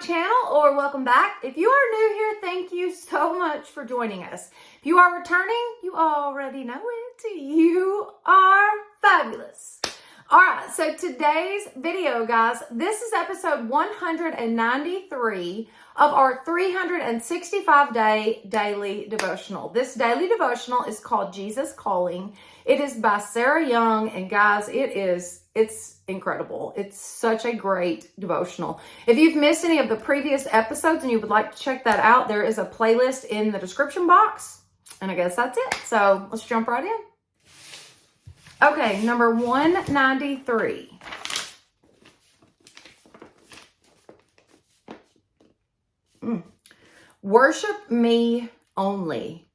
channel, or welcome back. If you are new here, thank you so much for joining us. If you are returning, you already know it. You are fabulous. All right, so today's video, guys, this is episode 193 of our 365-day daily devotional. This daily devotional is called Jesus Calling. It is by Sarah Young, and guys, it's incredible. It's such a great devotional. If you've missed any of the previous episodes and you would like to check that out, there is a playlist in the description box. And I guess that's it. So let's jump right in. Okay, number 193. Worship me only.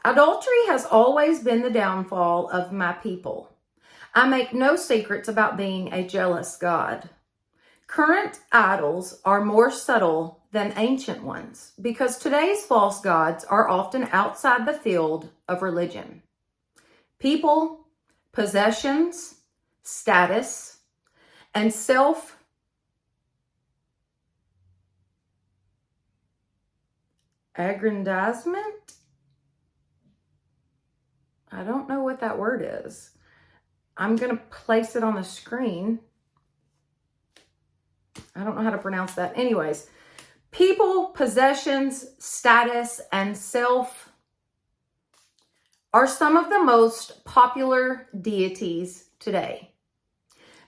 Adultery has always been the downfall of my people. I make no secrets about being a jealous God. Current idols are more subtle than ancient ones because today's false gods are often outside the field of religion. People, possessions, status, and self-aggrandizement. I don't know what that word is. I'm going to place it on the screen. I don't know how to pronounce that. Anyways, people, possessions, status, and self are some of the most popular deities today.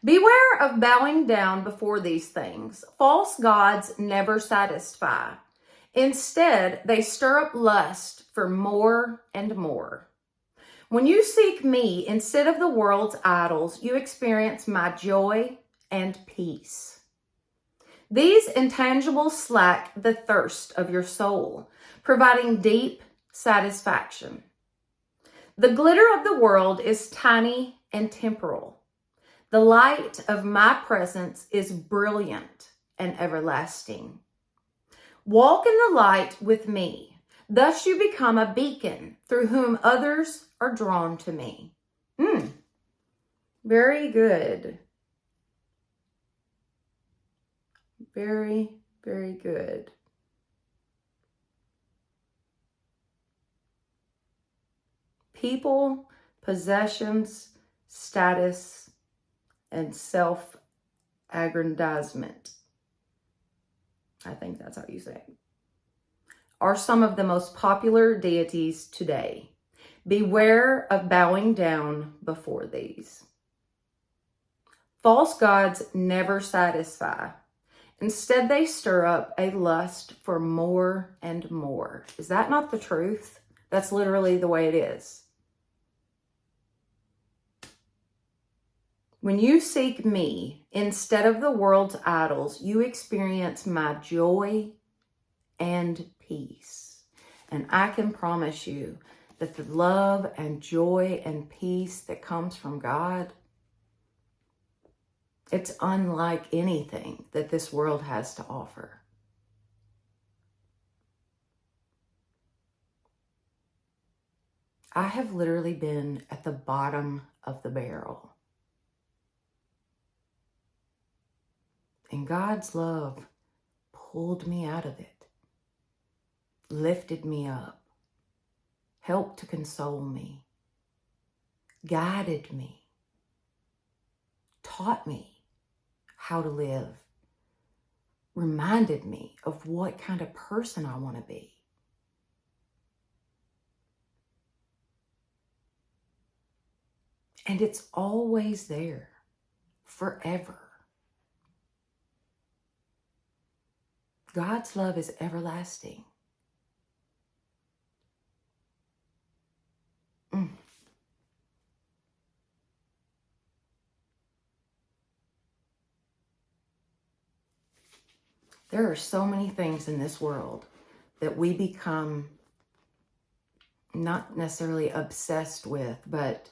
Beware of bowing down before these things. False gods never satisfy. Instead, they stir up lust for more and more. When you seek me instead of the world's idols, you experience my joy and peace. These intangibles slack the thirst of your soul, providing deep satisfaction. The glitter of the world is tiny and temporal. The light of my presence is brilliant and everlasting. Walk in the light with me. Thus you become a beacon through whom others are drawn to me. Very good. Very, very good. People, possessions, status, and self-aggrandizement, I think that's how you say it, are some of the most popular deities today. Beware of bowing down before these. False gods never satisfy. Instead, they stir up a lust for more and more. Is that not the truth? That's literally the way it is. When you seek me instead of the world's idols, you experience my joy and peace. And I can promise you that the love and joy and peace that comes from God, it's unlike anything that this world has to offer. I have literally been at the bottom of the barrel. And God's love pulled me out of it, lifted me up, helped to console me, guided me, taught me how to live, reminded me of what kind of person I want to be. And it's always there, forever. God's love is everlasting. There are so many things in this world that we become not necessarily obsessed with, but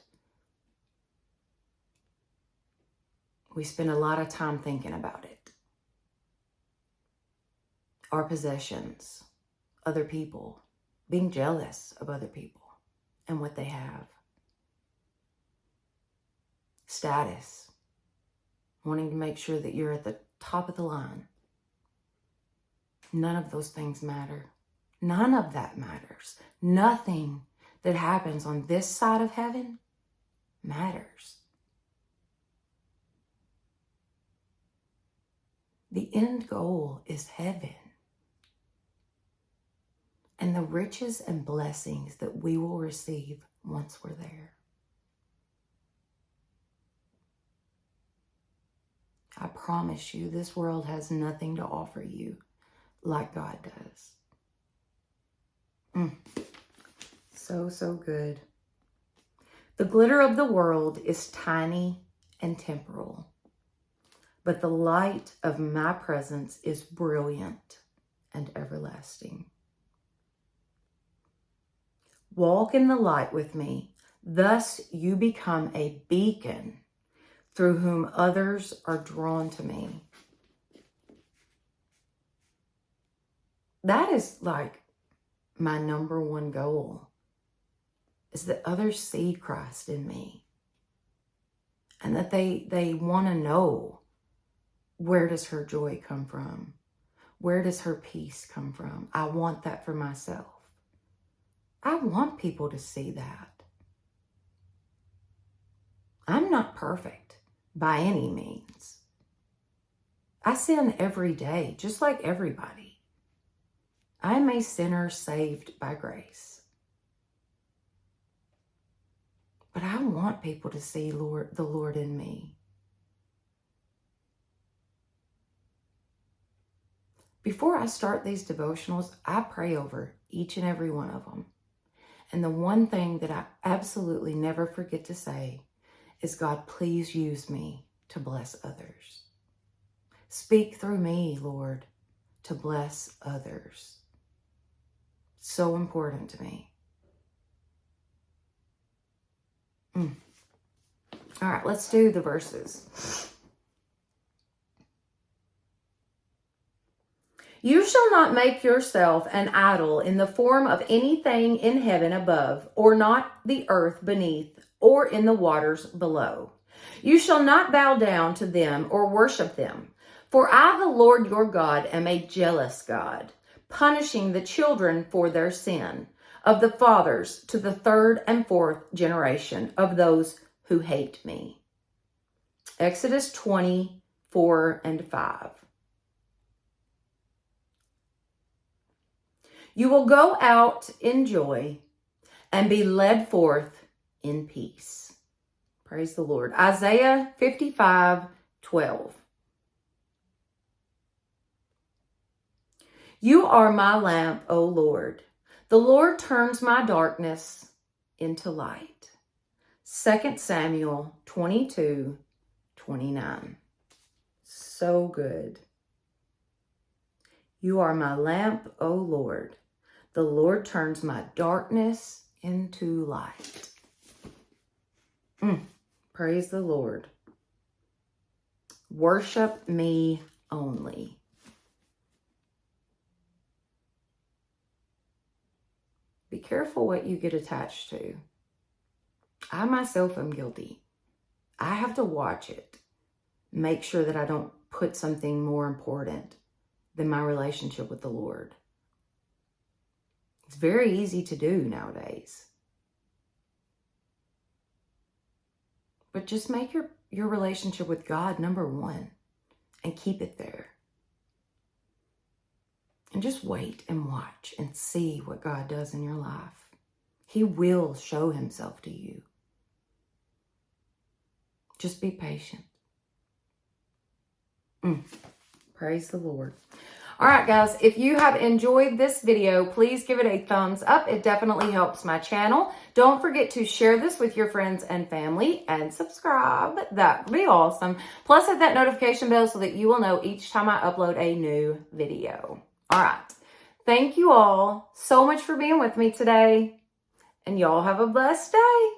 we spend a lot of time thinking about it. Our possessions, other people, being jealous of other people and what they have. Status, wanting to make sure that you're at the top of the line. None of those things matter. None of that matters. Nothing that happens on this side of heaven matters. The end goal is heaven and the riches and blessings that we will receive once we're there. I promise you, this world has nothing to offer you like God does. So good. The glitter of the world is tiny and temporal, but the light of my presence is brilliant and everlasting. Walk in the light with me, thus you become a beacon through whom others are drawn to me. That is like my number one goal, is that others see Christ in me and that they want to know, where does her joy come from? Where does her peace come from? I want that for myself. I want people to see that. I'm not perfect by any means. I sin every day, just like everybody. I am a sinner saved by grace. But I want people to see the Lord in me. Before I start these devotionals, I pray over each and every one of them. And the one thing that I absolutely never forget to say is, God, please use me to bless others. Speak through me, Lord, to bless others. So important to me. All right, let's do the verses. You shall not make yourself an idol in the form of anything in heaven above, or not the earth beneath, or in the waters below. You shall not bow down to them or worship them. For I, the Lord your God, am a jealous God, punishing the children for their sin, of the fathers to the third and fourth generation of those who hate me. Exodus 20:4-5. You will go out in joy and be led forth in peace. Praise the Lord. Isaiah 55:12. You are my lamp, O Lord. The Lord turns my darkness into light. 2 Samuel 22:29. So good. You are my lamp, O Lord. The Lord turns my darkness into light. Praise the Lord. Worship me only. Be careful what you get attached to. I myself am guilty. I have to watch it. Make sure that I don't put something more important than my relationship with the Lord. It's very easy to do nowadays. But just make your relationship with God number one and keep it there. And just wait and watch and see what God does in your life. He will show himself to you. Just be patient. Praise the Lord. All right, guys, if you have enjoyed this video, please give it a thumbs up. It definitely helps my channel. Don't forget to share this with your friends and family and subscribe. That would be awesome. Plus, hit that notification bell so that you will know each time I upload a new video. All right. Thank you all so much for being with me today, and y'all have a blessed day.